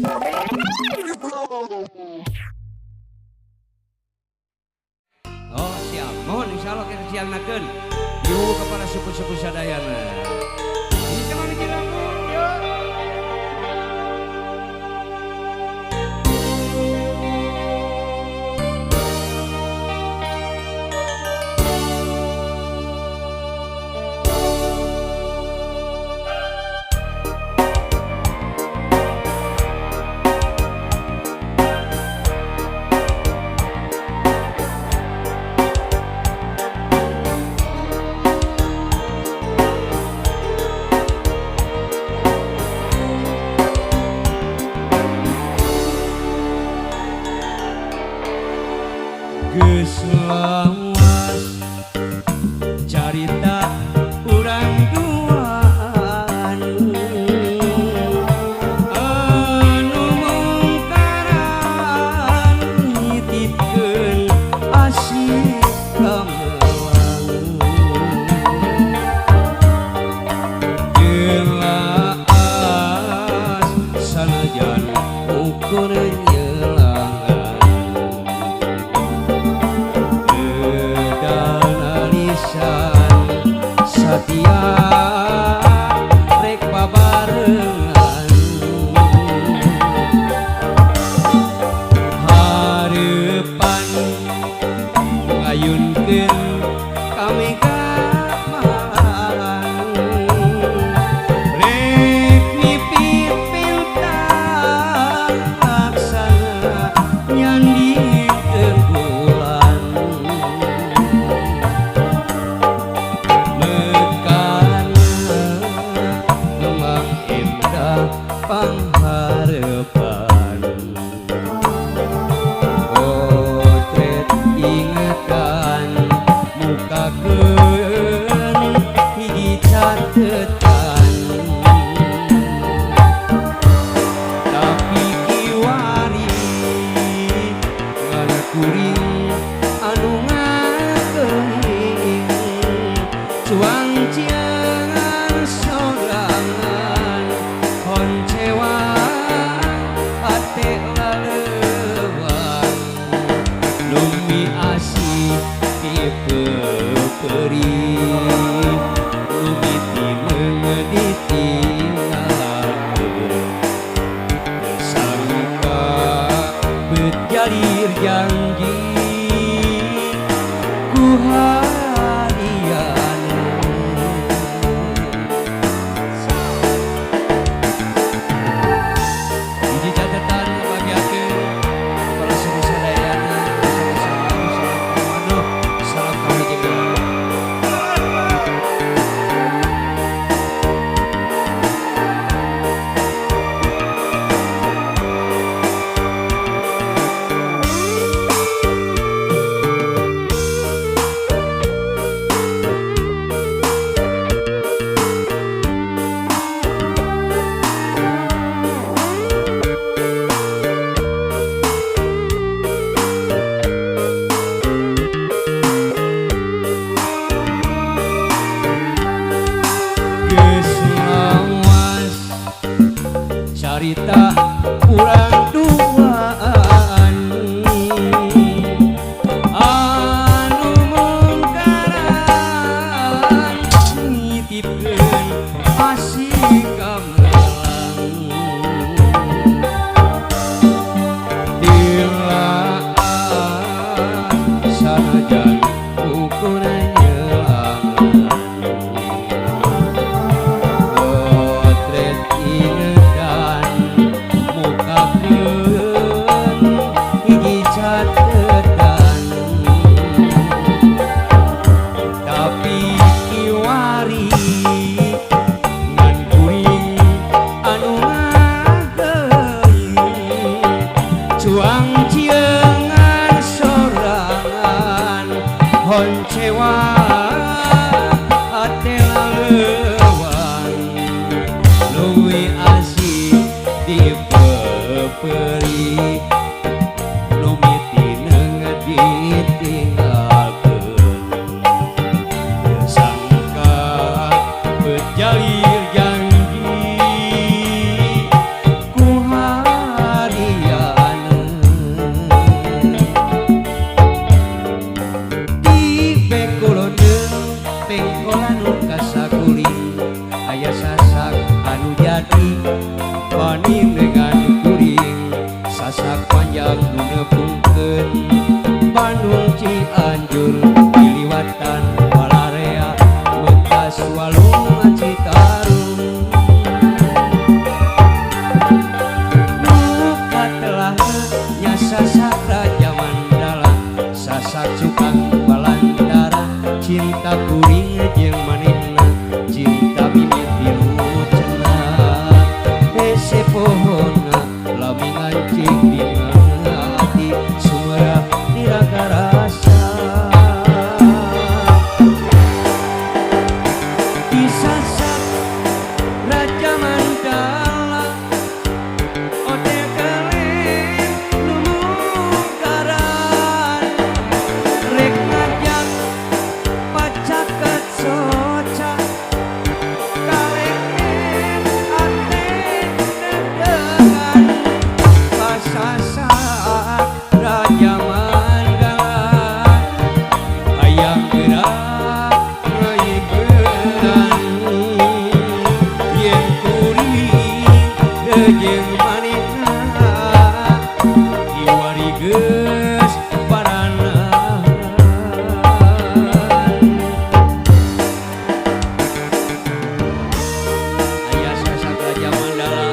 Oh siap, mohon insya Allah kita siangnakeun yuk kepada suku-suku sadayana. Ini cuma bikin lagu, yuk. Geus lawas carita urang duaan anu mungkaran nitipkeun asih gamelang jelas sanajan ukur Satia rek babarengan harepan ngayunkeun kami gamalan rek mipipin taksana nyandikeun bulan pangharepan potret ingetan mukakeun hiji catetan tapi kiwari ngakuring anu ngakeuing cuang ciangan sorangan koncewa ate laleuan lumi asih dipeperi lumi tineung ditinggalkeun sangka bejalir janji ku carita urang duaan anu mungkaran nitipkeun asih gamelang dilaan sanajan ukur koncewa ate laleuan luwi asih dipeperi lumiti neung ditinggalkeun sangka bejalir janji ku anu jadi paning dengan kuring sasak panjang nu nepungkeun Bandung Cianjur diliwatan Balarea Bekas Walung Citarum muka telah nya sasak Raja Mandala sasak Sukang Balandara cinta kuring jeung manehna cinta bibit biru cenah hese pohonna lami ngancing dina hati sumurah niraga rasa disasak Raja Mandala ode keleng lumugaran rek ngajak pacaket soca kaleken ate dedegan pasasak Raja Mandala hayang gerak ngeuyeun yen kuring jeung manehna iwari geus paranan aya sasak Raja Mandala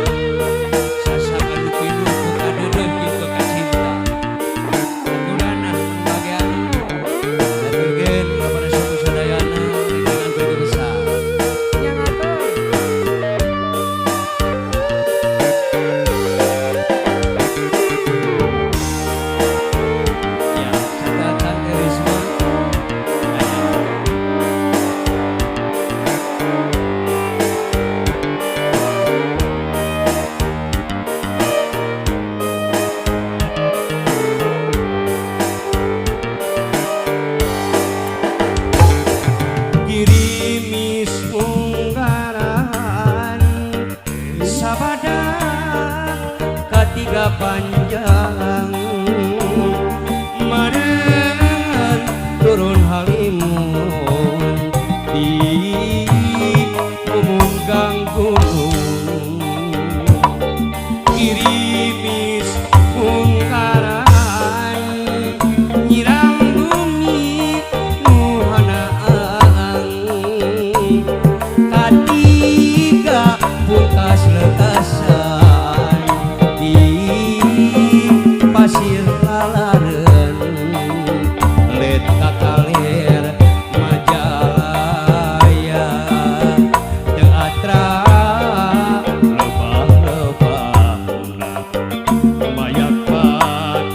sasak anu pinuh ku kadeureuh kitu ka cinta aturanna bagian aturkeun kepada suku sadayana dengan berbesar yang atur ya catatan Risma girimis unggaran sabada katiga panjang meureun turun halimun di umunggang gunung girimis unggaran nyirang bumi nuhanaan katiga pungkas lekasan di pasir kalareun let kakaler Majalaya teu atra lebah-lebahna mayakpat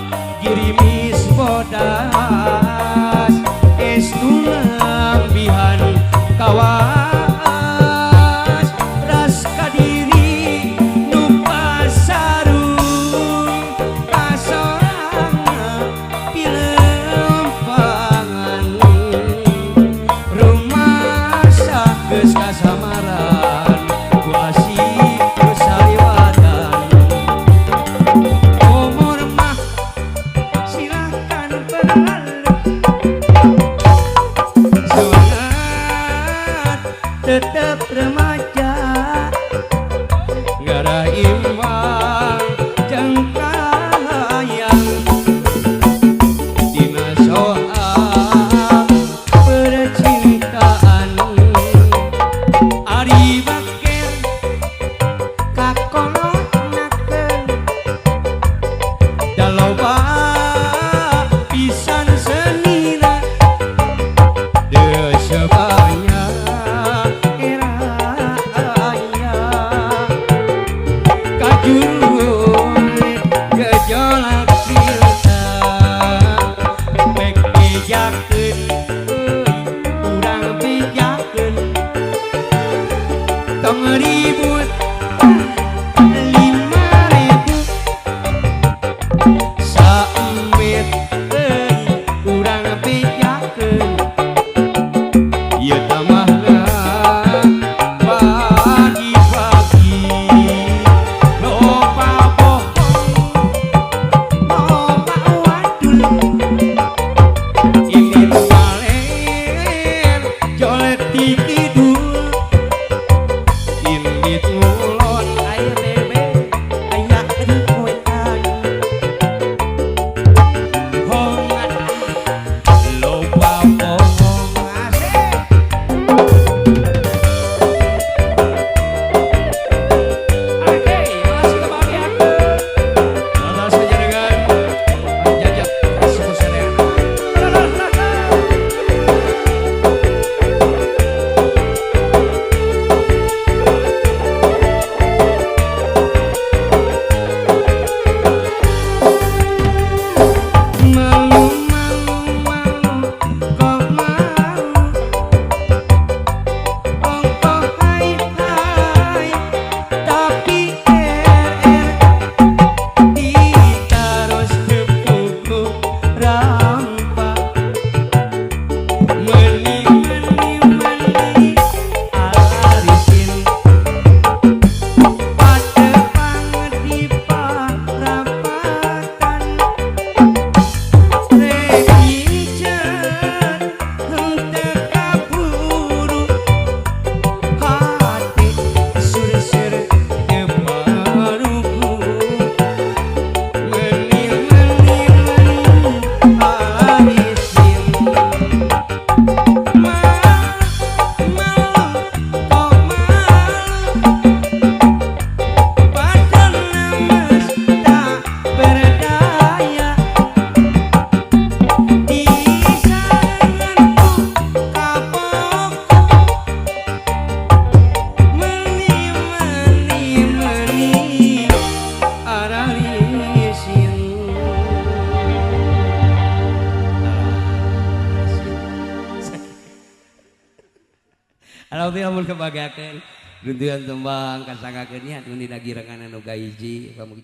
girimis bodas estu lambihan kawas ras kadiri nu pasarung kasorangna pilempangan rumasa geus kasamaran ku asih ku saliwatan umur mah silahkan berlalu sunat tetap remaja gara imbang jengkayang dina soal percintaan ari baker kakolonakeun daloba pisan senina deui sebanyak era aya kajurun gejolak cinta bek bejakeun urang bejakeun tong ribut 5.000 saemet urang bejakeun ieu tamahna pagi-pagi loba bohong loba wadul ini baler jolet di kidul Indit ngulon ayo bebe aya kedukuan hongan loba bohong asik oke masih kebahagiaan atas penjaringan jajak suku serena Alhamdulillah mun kebagiakeun runtuhan tembang kasangakeun nya nu dina girangan anu gahiji kamu